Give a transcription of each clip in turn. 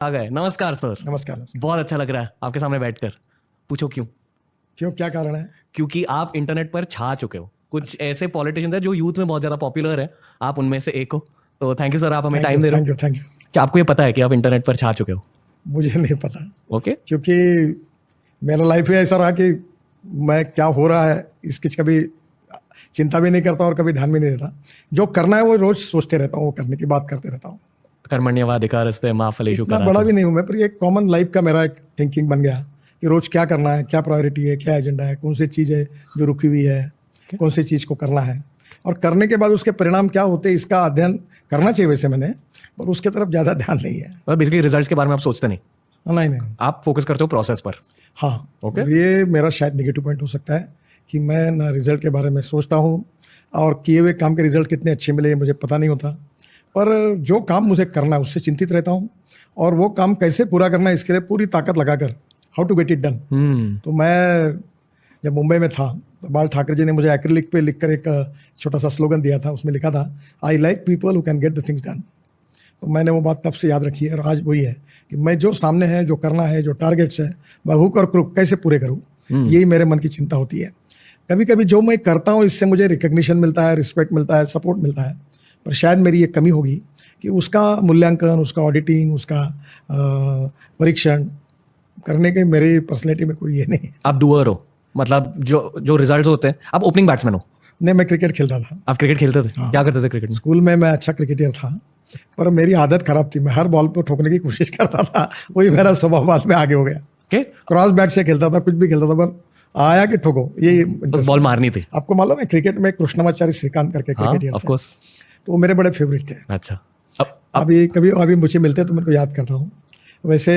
आ गए। नमस्कार सर। नमस्कार नमस्कार। बहुत अच्छा लग रहा है आपके सामने बैठकर। पूछो क्यों? क्यों, क्या कारण है? क्योंकि आप इंटरनेट पर छा चुके हो। कुछ ऐसे पॉलिटिशियंस हैं जो यूथ में बहुत ज़्यादा पॉपुलर है, आप उनमें से एक हो। तो थैंक यू सर, आप हमें थैंक टाइम यू दे रहे थैंक हो। You thank you. क्या आपको ये पता है कि आप इंटरनेट पर छा चुके हो? मुझे नहीं पता, ओके। क्योंकि मेरा लाइफ ही ऐसा रहा कि मैं क्या हो रहा है इसकी कभी चिंता भी नहीं करता और कभी ध्यान भी नहीं देता। जो करना है वो रोज सोचते रहता हूँ, वो करने की बात करते रहता हूँ। कर्मण्येवाधिकारस्ते मा फलेषु इतना बड़ा भी कदाचन। नहीं हूँ मैं, पर ये कॉमन लाइफ का मेरा एक थिंकिंग बन गया कि रोज क्या करना है, क्या प्रायोरिटी है, क्या एजेंडा है, कौन सी चीज़ है जो रुकी हुई है, कौन सी चीज़ को करना है, और करने के बाद उसके परिणाम क्या होते हैं इसका अध्ययन करना चाहिए वैसे मैंने, पर उसके तरफ ज़्यादा ध्यान नहीं है। और बेसिकली रिजल्ट्स के बारे में आप सोचते नहीं, नहीं नहीं। आप फोकस करते हो प्रोसेस पर। हाँ Okay. ये मेरा शायद नेगेटिव पॉइंट हो सकता है कि मैं ना रिजल्ट के बारे में सोचता हूँ, और किए हुए काम के रिजल्ट कितने अच्छे मिले ये मुझे पता नहीं होता, पर जो काम मुझे करना है उससे चिंतित रहता हूँ, और वो काम कैसे पूरा करना है इसके लिए पूरी ताकत लगाकर how to get it done. तो मैं जब मुंबई में था तो बाल ठाकरे जी ने मुझे एक्रिलिक पे लिखकर एक छोटा सा स्लोगन दिया था, उसमें लिखा था I like people who can get the things done. तो मैंने वो बात तब से याद रखी है, और आज वही है कि मैं जो सामने है, जो करना है, जो टारगेट्स है, वह हुक और क्रुक कैसे पूरे करूँ, यही मेरे मन की चिंता होती है। कभी कभी जो मैं करता हूँ इससे मुझे रिकग्निशन मिलता है, रिस्पेक्ट मिलता है, सपोर्ट मिलता है, पर शायद मेरी ये कमी होगी कि उसका मूल्यांकन, उसका ऑडिटिंग, उसका परीक्षण करने के मेरी पर्सनैलिटी में कोई ये नहीं है। आप डूअर हो, मतलब जो जो रिजल्ट्स होते हैं। आप ओपनिंग बैट्समैन हो। नहीं, मैं क्रिकेट खेलता था। आप क्रिकेट खेलते थे? क्या करते थे क्रिकेट में? स्कूल में मैं अच्छा क्रिकेटर था, पर मेरी आदत खराब थी, मैं हर बॉल पर ठोकने की कोशिश करता था, वही मेरा स्वभाव बाद में आगे हो गया। के क्रॉस बैट से खेलता था, कुछ भी खेलता था, पर आया कि ठोको, ये बस बॉल मारनी थी। आपको मालूम है क्रिकेट में कृष्णमाचारी श्रीकांत करके हाँ, क्रिकेटर ऑफ थे, कोर्स। तो वो मेरे बड़े फेवरेट थे। अच्छा। अभी मुझे मिलते तो मेरे को याद करता हूँ। वैसे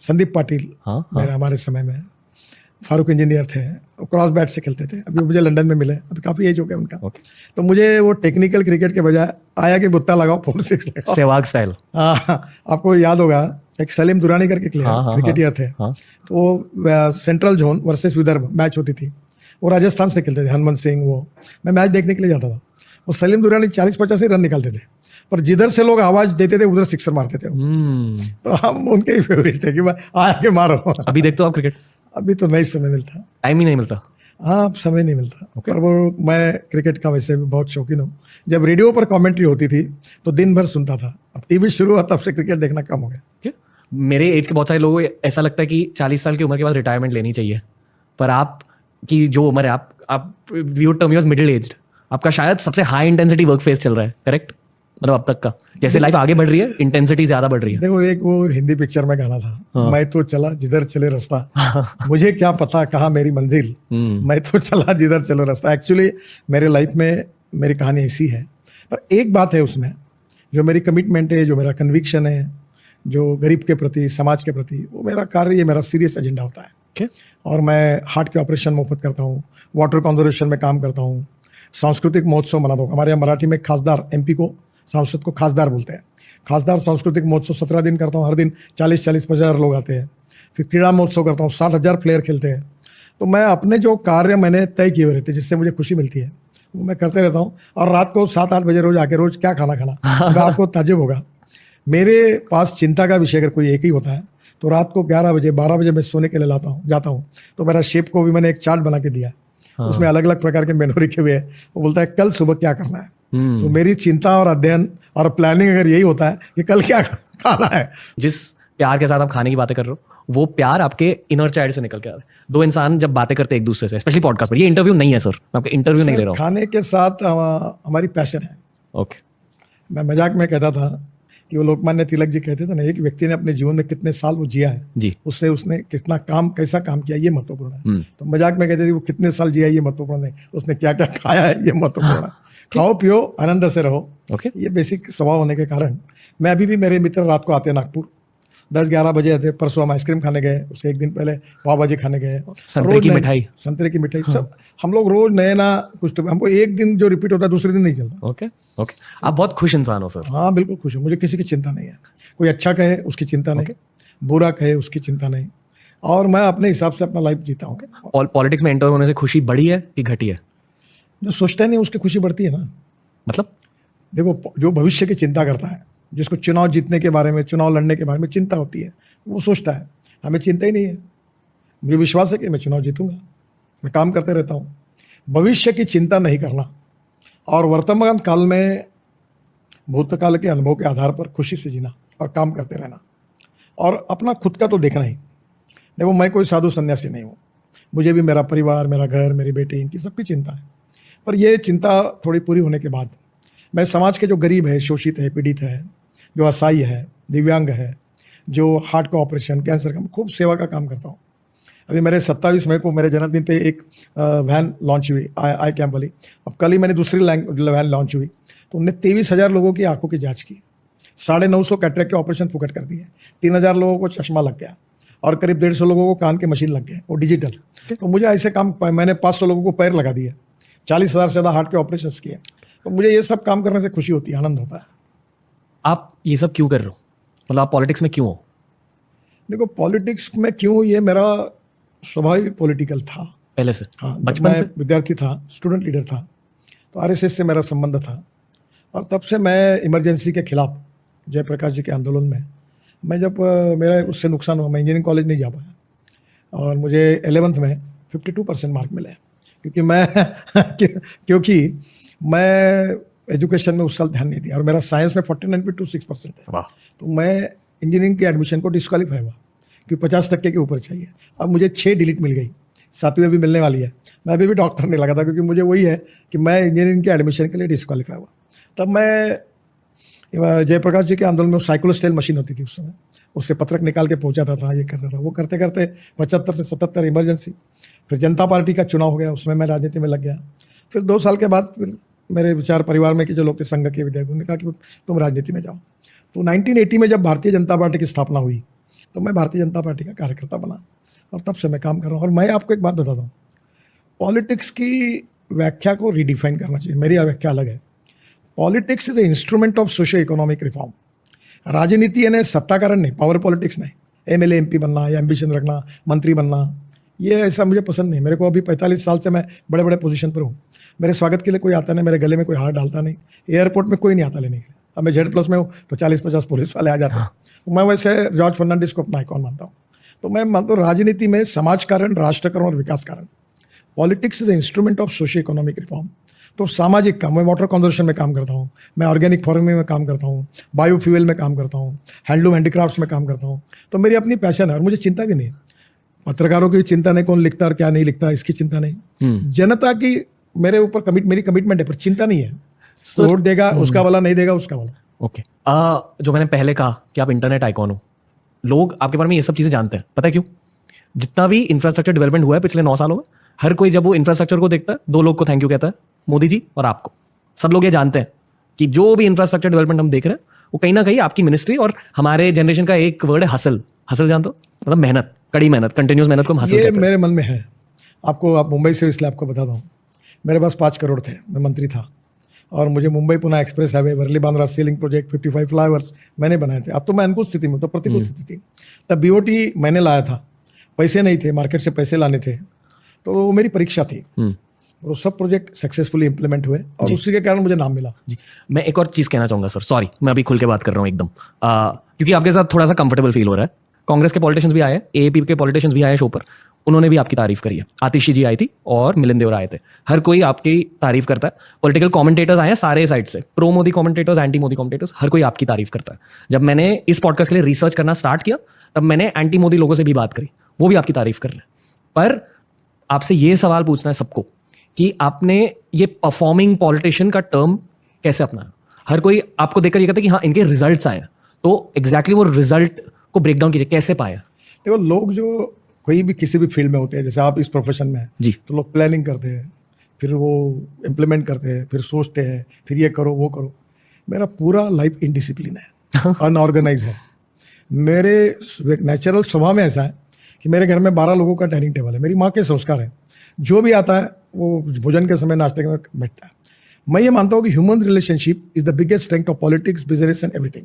संदीप पाटिल हाँ, मेरे हमारे समय में फारूक इंजीनियर थे, वो क्रॉस बैट से खेलते थे, अभी मुझे लंदन में मिले, अभी काफ़ी एज हो गया उनका। ओके। तो मुझे वो टेक्निकल क्रिकेट के बजाय आया कि बुत्ता लगाओ 4-6 लगाओ। सहवाग स्टाइल। हाँ, आपको याद होगा एक सलीम दुरानी करके हाँ, क्रिकेटर थे, हाँ। तो वो central zone versus Vidarbha match होती थी, वो राजस्थान से खेलते थे, हनुमंत सिंह। वो मैं मैच देखने के लिए जाता था, वो सलीम दुरानी 40-50 ही रन निकालते थे, पर जिधर से लोग आवाज देते थे उधर सिक्सर मारते थे। तो हम उनके ही फेवरेट थे कि भाई आया के मारो। अभी देखते हो आप क्रिकेट? अभी तो नहीं समय मिलता, टाइम ही नहीं मिलता। हाँ अब समय नहीं मिलता। Okay. पर वो मैं क्रिकेट का वैसे भी बहुत शौकीन हूँ। जब रेडियो पर कमेंट्री होती थी तो दिन भर सुनता था, अब टीवी शुरू हुआ तब से क्रिकेट देखना कम हो गया। क्या? मेरे एज के बहुत सारे लोगों को ऐसा लगता है कि 40 साल की उम्र के बाद रिटायरमेंट लेनी चाहिए, पर आप की जो उम्र है, आप view term use middle aged, आपका शायद सबसे हाई इंटेंसिटी वर्क फेज चल रहा है, करेक्ट? मतलब अब तक का जैसे लाइफ आगे बढ़ रही है, इंटेंसिटी ज्यादा बढ़ रही है। देखो, एक वो हिंदी पिक्चर में गाना था, मैं तो चला जिधर चले रास्ता, मुझे क्या पता कहाँ मेरी मंजिल, मैं तो चला जिधर चले रास्ता। एक्चुअली मेरे लाइफ में मेरी कहानी ऐसी है, पर एक बात है उसमें जो मेरी कमिटमेंट है, जो मेरा कन्विक्शन है, जो गरीब के प्रति, समाज के प्रति, वो मेरा कार्य, ये मेरा सीरियस एजेंडा होता है। Okay. और मैं हार्ट के ऑपरेशन मुफ्त करता हूँ, वाटर कंजर्वेशन में काम करता हूँ, सांस्कृतिक महोत्सव मनाता हूँ। हमारे यहाँ मराठी में खासदार, एमपी को सांसद को खासदार बोलते हैं, खासदार सांस्कृतिक महोत्सव 17 दिन करता हूँ, हर दिन 40-50 लोग आते हैं। फिर क्रीड़ा महोत्सव करता हूँ, 60,000 प्लेयर खेलते हैं। तो मैं अपने जो कार्य मैंने तय किए हुए रहते हैं जिससे मुझे खुशी मिलती है वो मैं करते रहता हूँ। और रात को 7-8 बजे रोज आके रोज क्या खाना तो आपको ताजुब होगा, मेरे पास चिंता का विषय अगर कोई एक ही होता है तो रात को 11 बजे 12 बजे मैं सोने के लिए जाता हूँ। तो मेरा शेफ को भी मैंने एक चार्ट बना के दिया, उसमें अलग अलग प्रकार के मेनू लिखे हुए हैं। वो बोलता है कल सुबह क्या करना है। तो मेरी चिंता और अध्ययन और प्लानिंग अगर यही होता है कि कल क्या खाना है। जिस प्यार के साथ आप खाने की बातें कर रहे हो, वो प्यार आपके इनर चाइल्ड से निकल के आ रहा है। दो इंसान जब बातें करते हैं एक दूसरे से, स्पेशली पॉडकास्ट पर, ये इंटरव्यू नहीं है सर, मैं आपका इंटरव्यू नहीं ले रहा हूँ। खाने के साथ हमारी पैशन है। ओके। मैं मजाक में कहता था कि वो लोकमान्य तिलक जी कहते थे ना, एक व्यक्ति ने अपने जीवन में कितने साल वो जिया है जी, उससे उसने कितना काम, कैसा काम किया, ये महत्वपूर्ण है। तो मजाक में कहते थे वो कितने साल जिया ये महत्वपूर्ण नहीं, उसने क्या क्या खाया है ये महत्वपूर्ण है। खाओ पियो आनंद से रहो। ओके। ये बेसिक स्वभाव होने के कारण मैं अभी भी, मेरे मित्र रात को आते हैं नागपुर, 10-11 बजे आते। परसों हम आइसक्रीम खाने गए, उसके एक दिन पहले पाव भाजी खाने गए, संतरे की मिठाई, संतरे की मिठाई, सब हम लोग रोज नए ना कुछ। तो हमको एक दिन जो रिपीट होता है दूसरे दिन नहीं चलता। Okay okay. आप बहुत खुश इंसान हो सर। हाँ बिल्कुल खुश हूँ, मुझे किसी की चिंता नहीं है। कोई अच्छा कहे उसकी चिंता नहीं, बुरा कहे उसकी चिंता नहीं, और मैं अपने हिसाब से अपना लाइफ जीता हूँ। पॉलिटिक्स में एंटर होने से खुशी बढ़ी है कि घटी है? जो सोचता नहीं उसकी खुशी बढ़ती है ना। मतलब देखो, जो भविष्य की चिंता करता है जिसको चुनाव जीतने के बारे में, चुनाव लड़ने के बारे में चिंता होती है, वो सोचता है। हमें चिंता ही नहीं है। मुझे विश्वास है कि मैं चुनाव जीतूंगा, मैं काम करते रहता हूँ। भविष्य की चिंता नहीं करना और वर्तमान काल में भूतकाल के अनुभव के आधार पर खुशी से जीना और काम करते रहना और अपना खुद का तो देखना ही। देखो, मैं कोई साधु सन्यासी नहीं हूँ, मुझे भी मेरा परिवार, मेरा घर, मेरी बेटी, इनकी सबकी चिंता है। पर ये चिंता थोड़ी पूरी होने के बाद मैं समाज के जो गरीब है, शोषित है, पीड़ित है, जो असहाय है, दिव्यांग है, जो हार्ट का ऑपरेशन, कैंसर का, खूब सेवा का काम करता हूँ। अभी मेरे 27 मई को मेरे जन्मदिन पे एक वैन लॉन्च हुई आई कैम्प वाली। अब कल ही मैंने दूसरी वैन लॉन्च हुई, तो उनने 23,000 लोगों की आंखों की जांच की, 950 कैटरेक्ट के ऑपरेशन फुकट कर दिए, 3,000 लोगों को चश्मा लग गया और करीब 150 लोगों को कान के मशीन लग गए, वो डिजिटल। तो मुझे ऐसे काम, मैंने 500 लोगों को पैर लगा दिए, 40,000 से ज़्यादा हार्ट के ऑपरेशन किए। तो मुझे ये सब काम करने से खुशी होती है, आनंद होता है। आप ये सब क्यों कर रहे हो? मतलब आप पॉलिटिक्स में क्यों हो? देखो, पॉलिटिक्स में क्यों, ये मेरा स्वभाव ही पॉलिटिकल था पहले से? हाँ, बचपन से? विद्यार्थी था, स्टूडेंट लीडर था, तो आरएसएस से मेरा संबंध था और तब से मैं इमरजेंसी के खिलाफ, जयप्रकाश जी के आंदोलन में, मैं जब मेरा उससे नुकसान हुआ, मैं इंजीनियरिंग कॉलेज नहीं जा पाया और मुझे 11th में 52% मार्क मिले, क्योंकि मैं एजुकेशन में उस साल ध्यान नहीं दिया और मेरा साइंस में 49.26% है। वाह। तो मैं इंजीनियरिंग के एडमिशन को डिस्क्वालीफाई हुआ कि 50% के ऊपर चाहिए। अब मुझे 6 डिलीट मिल गई, 7वीं में भी मिलने वाली है। मैं अभी भी डॉक्टर नहीं लगा था, क्योंकि मुझे वही है कि मैं इंजीनियरिंग के एडमिशन के लिए डिस्क्वालीफाई हुआ। तब मैं जयप्रकाश जी के आंदोलन में साइक्लोस्टाइल मशीन होती थी उस समय, उससे पत्रक निकाल के पहुंचाता था, ये करता था। वो करते करते 75 से 77 इमरजेंसी, फिर जनता पार्टी का चुनाव हो गया, उसमें मैं राजनीति में लग गया। फिर 2 साल के बाद फिर मेरे विचार परिवार में कि जो लोग थे संघ के विधायक, उन्होंने कहा कि तुम राजनीति में जाओ। तो 1980 में जब भारतीय जनता पार्टी की स्थापना हुई तो मैं भारतीय जनता पार्टी का कार्यकर्ता बना और तब से मैं काम कर रहा हूँ। और मैं आपको एक बात बताता हूँ, पॉलिटिक्स की व्याख्या को रिडिफाइन करना चाहिए। मेरी व्याख्या अलग है। Politics is a instrument of socio economic reform. राजनीति यानी सत्ता कारण नहीं, पावर पॉलिटिक्स नहीं, एमएलए एमपी बनना या एम्बिशन रखना, मंत्री बनना, ये ऐसा मुझे पसंद नहीं। मेरे को अभी 45 साल से मैं बड़े बड़े पोजीशन पर हूँ। मेरे स्वागत के लिए कोई आता नहीं, मेरे गले में कोई हाथ डालता नहीं, एयरपोर्ट में कोई नहीं आता लेने के लिए। अब मैं Z+ में हूँ तो 40-50 पुलिस वाले आ जाते हैं। मैं वैसे जॉर्ज फर्नांडिस को अपना आइकॉन मानता हूँ। तो मैं मानता हूँ राजनीति में समाज कारण, राष्ट्र कारण और विकास कारण, politics is instrument of socio economic reform. तो सामाजिक काम, मैं वाटर कंजर्वेशन में काम करता हूँ, मैं ऑर्गेनिक फार्मिंग में काम करता हूँ, बायोफ्यूल में काम करता हूँ, हैंडलूम हैंडीक्राफ्ट्स में काम करता हूँ। तो मेरी अपनी पैशन है और मुझे चिंता भी नहीं है। पत्रकारों की चिंता नहीं, कौन लिखता और क्या नहीं लिखता, इसकी चिंता नहीं। जनता की मेरे ऊपर मेरी कमिटमेंट है, पर चिंता नहीं है। वोट देगा उसका वाला, नहीं देगा उसका वाला। ओके। जो मैंने पहले कहा कि आप इंटरनेट आइकॉन हो, लोग आपके बारे में ये सब चीज़ें जानते हैं। पता है क्यों? जितना भी इंफ्रास्ट्रक्चर डेवलपमेंट हुआ है पिछले 9 सालों में, हर कोई जब वो इंफ्रास्ट्रक्चर को देखता है 2 लोग को थैंक यू कहता है, मोदी जी और आपको। सब लोग ये जानते हैं कि जो भी इंफ्रास्ट्रक्चर डेवलपमेंट हम देख रहे हैं वो कहीं ना कहीं आपकी मिनिस्ट्री और हमारे जनरेशन का एक वर्ड है हसल। हसल जानते हो? मतलब मेहनत, कड़ी मेहनत, कंटिन्यूस मेहनत को हम हसल कहते हैं। मेरे मन में है। आप मुंबई से, इसलिए आपको बताता हूँ। मेरे पास 5 करोड़ थे, मैं मंत्री था और मुझे Mumbai Pune express highway, Worli Bandra sea link project, 55 flyovers मैंने बनाए थे। अब तो मैं अनुकूल स्थिति में, तो प्रतिकूल स्थिति थी। तब BOT मैंने लाया था, पैसे नहीं थे, मार्केट से पैसे लाने थे, तो वो मेरी परीक्षा थी। और वो सब प्रोजेक्ट सक्सेसफुली इंप्लीमेंट हुए और उसी के कारण मुझे नाम मिला। जी, मैं एक और चीज़ कहना चाहूँगा सर, सॉरी मैं अभी खुल के बात कर रहा हूँ एकदम, क्योंकि आपके साथ थोड़ा सा कंफर्टेबल फील हो रहा है। कांग्रेस के पॉलिटिशियंस भी आए, AAP के पॉलिटिशियंस भी आए शो पर, उन्होंने भी आपकी तारीफ करी है। आतिशी जी आई थी और मिलिंद देवरा आए थे, हर कोई आपकी तारीफ करता है। पॉलिटिकल कमेंटेटर्स आए हैं सारे साइड से, pro Modi commentators, anti Modi commentators, हर कोई आपकी तारीफ करता है। जब मैंने इस पॉडकास्ट के लिए रिसर्च करना स्टार्ट किया तब मैंने एंटी मोदी लोगों से भी बात करी, वो भी आपकी तारीफ कर रहे हैं। पर आपसे ये सवाल पूछना है सबको कि आपने ये परफॉर्मिंग पॉलिटिशियन का टर्म कैसे अपनाया? हर कोई आपको देखकर ये कहता है कि हाँ इनके रिजल्ट्स आए, तो एग्जैक्टली वो रिजल्ट को ब्रेक डाउन कीजिए, कैसे पाया? देखो, लोग जो कोई भी किसी भी फील्ड में होते हैं, जैसे आप इस प्रोफेशन में हैं जी, तो लोग प्लानिंग करते हैं, फिर वो इम्प्लीमेंट करते हैं, फिर सोचते हैं, फिर ये करो वो करो। मेरा पूरा लाइफ इनडिसिप्लिन है, अनऑर्गेनाइज है। मेरे नेचुरल स्वभाव में ऐसा है कि मेरे घर में 12 लोगों का डाइनिंग टेबल है। मेरी माँ के संस्कार है, जो भी आता है वो भोजन के समय, नाश्ते के बैठता है। मैं ये मानता हूँ कि human relationship is the biggest strength of politics, business and everything.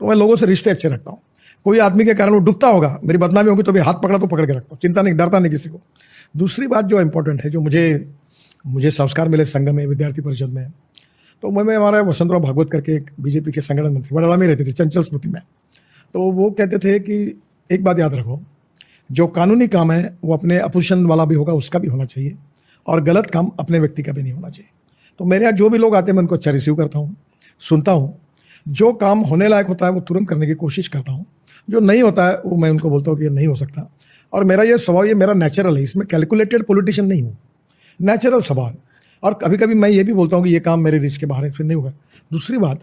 तो मैं लोगों से रिश्ते अच्छे रखता हूँ। कोई आदमी के कारण वो डूबता होगा, मेरी बदनामी होगी तो भी हाथ पकड़ा तो पकड़ के रखता हूँ, चिंता नहीं, डरता नहीं किसी को। दूसरी बात जो इंपॉर्टेंट है, जो मुझे संस्कार मिले संघ में, विद्यार्थी परिषद में, तो मैं हमारा वसंतराव भागवत करके एक बीजेपी के संगठन मंत्री वडाला में रहते थे, चंचल स्मृति में। तो वो कहते थे कि एक बात याद रखो, जो कानूनी काम है वो अपने अपोजिशन वाला भी होगा, उसका भी होना चाहिए, और गलत काम अपने व्यक्ति का भी नहीं होना चाहिए। तो मेरे यहाँ जो भी लोग आते हैं मैं उनको अच्छा रिसीव करता हूँ, सुनता हूँ। जो काम होने लायक होता है वो तुरंत करने की कोशिश करता हूँ, जो नहीं होता है वो मैं उनको बोलता हूँ कि ये नहीं हो सकता। और मेरा ये स्वभाव, ये मेरा नेचुरल है, इसमें कैलकुलेटेड पॉलिटिशियन नहीं हूँ, नेचुरल स्वभाव है। और कभी कभी मैं ये भी बोलता हूँ कि ये काम मेरे रिस्क के बाहर है, इसमें नहीं होगा। दूसरी बात,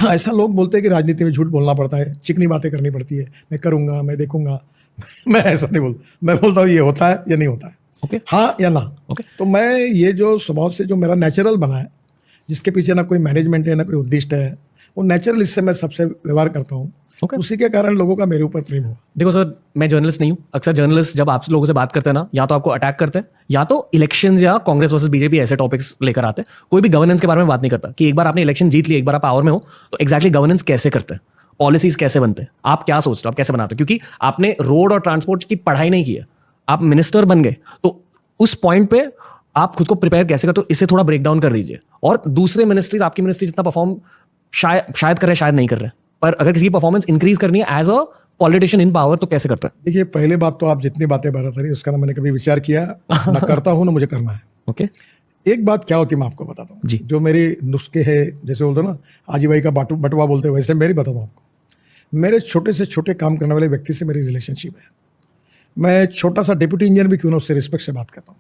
ऐसा लोग बोलते हैं कि राजनीति में झूठ बोलना पड़ता है, चिकनी बातें करनी पड़ती है, मैं करूँगा, मैं देखूंगा। मैं ऐसा नहीं बोलता, मैं बोलता हूँ ये होता है या नहीं होता है, ओके हाँ या ना। ओके तो मैं ये जो स्वभाव से जो मेरा नेचुरल बना है, जिसके पीछे ना कोई मैनेजमेंट है ना कोई उद्दिष्ट है, वो नेचुरल, इससे मैं सबसे व्यवहार करता हूँ। Okay. उसी के कारण लोगों का मेरे ऊपर प्रेम हुआ। देखो सर, मैं जर्नलिस्ट नहीं हूँ। अक्सर जर्नलिस्ट जब आप लोगों से बात करते हैं ना, या तो आपको अटैक करते हैं, या तो इलेक्शंस या कांग्रेस वर्सेस बीजेपी ऐसे टॉपिक्स लेकर आते हैं। कोई भी गवर्नेंस के बारे में बात नहीं करता कि एक बार आपने इलेक्शन जीत ली, एक बार आप पावर में हो, तो एक्जैक्टली गवर्नेंस कैसे करते हैं, पॉलिसीज कैसे बनते हैं, आप क्या सोचते हो, आप कैसे बनाते हो। क्योंकि आपने रोड और ट्रांसपोर्ट की पढ़ाई नहीं की है, आप मिनिस्टर बन गए, तो उस पॉइंट पे आप खुद को प्रिपेयर कैसे करते हो, इससे थोड़ा ब्रेक डाउन कर दीजिए। और दूसरे मिनिस्ट्रीज आपकी मिनिस्ट्री जितना परफॉर्म शायद कर रहे हैं, शायद नहीं कर रहे हैं, पर अगर किसी की परफॉर्मेंस इंक्रीज करनी है as a politician in power, तो कैसे करता है? देखिए, पहले बात तो आप जितनी बातें बता रही उसका ना मैंने कभी विचार किया, ना करता हूँ ना मुझे करना है। ओके एक बात क्या होती है मैं आपको बताता हूँ जी। जो मेरे नुस्खे है, जैसे बोलते ना आजी भाई का बटुआ बोलते हैं, वैसे मेरी बताता हूँ आपको। मेरे छोटे से छोटे काम करने वाले व्यक्ति से मेरी रिलेशनशिप है। मैं छोटा सा डिप्यूटी इंजीनियर भी क्यों ना उससे रिस्पेक्ट से बात करता हूँ,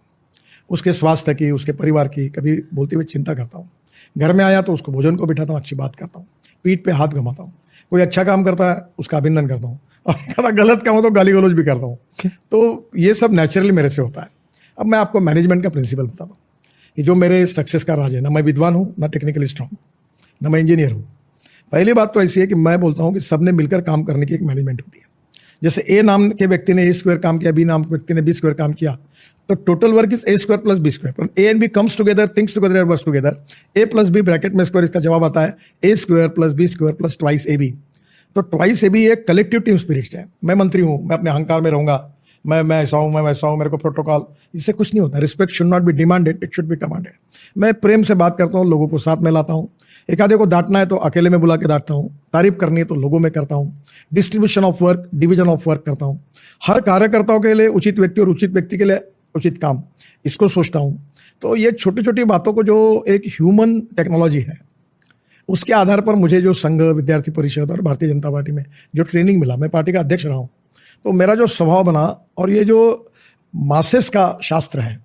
उसके स्वास्थ्य की, उसके परिवार की कभी बोलते हुए चिंता करता हूँ। घर में आया तो उसको भोजन को बिठाता हूँ, अच्छी बात करता हूँ, पीठ पे हाथ घुमाता हूँ। कोई अच्छा काम करता है उसका अभिनंदन करता हूँ, और अगर गलत काम हो तो गाली गलौज भी करता हूँ। तो ये सब नेचुरली मेरे से होता है। अब मैं आपको मैनेजमेंट का प्रिंसिपल बताता हूँ कि जो मेरे सक्सेस का राज है, ना मैं विद्वान हूँ, ना टेक्निकली स्ट्रांग, ना मैं इंजीनियर हूँ। पहली बात तो ऐसी है कि मैं बोलता हूँ कि सबने मिलकर काम करने की एक मैनेजमेंट होती है। जैसे ए नाम के व्यक्ति ने ए स्क्वायर काम किया, बी नाम के व्यक्ति ने बी स्क्वायर काम किया, तो total work is A square plus B square. A and B comes together, things together and works together. A plus B bracket में स्क्वायर, इसका जवाब आता है A square plus B square plus twice A B. तो twice A B एक collective team spirits है। मैं मंत्री हूँ, मैं अपने अहंकार में रहूंगा, मैं ऐसा हूँ, मैं वैसा हूँ, मेरे को प्रोटोकॉल, इससे कुछ नहीं होता। Respect should not be demanded, it should be commanded. मैं प्रेम से बात करता हूँ, लोगों को साथ में लाता हूँ। एक आधे को डांटना है तो अकेले में बुला के डांटता हूँ, तारीफ करनी है तो लोगों में करता हूँ, distribution of work, division of work करता हूँ। हर कार्यकर्ताओं के लिए उचित व्यक्ति और उचित व्यक्ति के लिए उचित काम, इसको सोचता हूँ। तो ये छोटी छोटी बातों को, जो एक ह्यूमन टेक्नोलॉजी है, उसके आधार पर मुझे जो संघ, विद्यार्थी परिषद और भारतीय जनता पार्टी में जो ट्रेनिंग मिला, मैं पार्टी का अध्यक्ष रहा हूँ, तो मेरा जो स्वभाव बना और ये जो मासेस का शास्त्र है,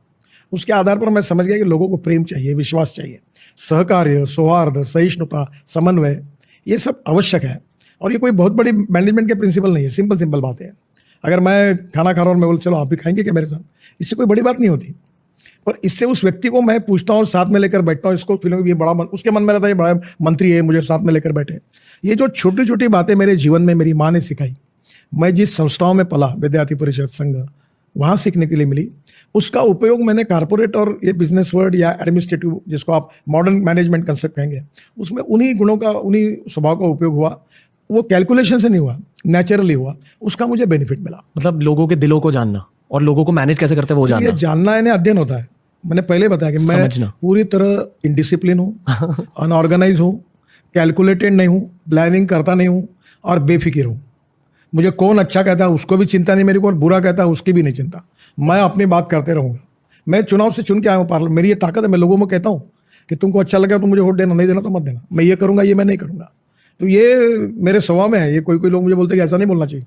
उसके आधार पर मैं समझ गया कि लोगों को प्रेम चाहिए, विश्वास चाहिए, सहकार्य, सौहार्द, सहिष्णुता, समन्वय, ये सब आवश्यक है। और ये कोई बहुत बड़ी मैनेजमेंट के प्रिंसिपल नहीं है, सिंपल बात है। अगर मैं खाना खा रहा हूँ और मैं बोल चलो आप भी खाएंगे क्या मेरे साथ, इससे कोई बड़ी बात नहीं होती। पर इससे उस व्यक्ति को मैं पूछता हूँ, साथ में लेकर बैठता हूँ, इसको फीलिंग ये बड़ा उसके मन में रहता है ये बड़ा मंत्री है, मुझे साथ में लेकर बैठे। ये जो छोटी छोटी बातें मेरे जीवन में मेरी माँ ने सिखाई, मैं जिस संस्थाओं में पला, विद्यार्थी परिषद, संघ, वहाँ सीखने के लिए मिली, उसका उपयोग मैंने कारपोरेट और ये बिजनेस वर्ल्ड या एडमिनिस्ट्रेटिव, जिसको आप मॉडर्न मैनेजमेंट कंसेप्ट कहेंगे, उसमें उन्हीं गुणों का, उन्हीं स्वभाव का उपयोग हुआ। वो कैलकुलेशन से नहीं हुआ, नेचुरली हुआ, उसका मुझे बेनिफिट मिला। मतलब लोगों के दिलों को जानना और लोगों को मैनेज कैसे करते हैं वो जानना। ये जानना है, अध्ययन होता है। मैंने पहले बताया कि मैं समझना। पूरी तरह इनडिसिप्लिन हूँ, अनऑर्गेनाइज हूँ, कैलकुलेटेड नहीं हूँ, प्लानिंग करता नहीं हूँ और बेफिक्र हूँ। मुझे कौन अच्छा कहता है उसको भी चिंता नहीं, मेरे को बुरा कहता है उसकी भी नहीं चिंता। मैं अपनी बात करते रहूँगा। मैं चुनाव से चुन के आया हूँ पार्लियामेंट, मेरी ये ताकत है। मैं लोगों में कहता हूँ कि तुमको अच्छा लगा तो मुझे वोट देना, नहीं देना तो मत देना, मैं ये करूँगा, ये मैं नहीं करूँगा। तो ये मेरे स्वभाव में है। ये कोई लोग मुझे बोलते हैं कि ऐसा नहीं बोलना चाहिए,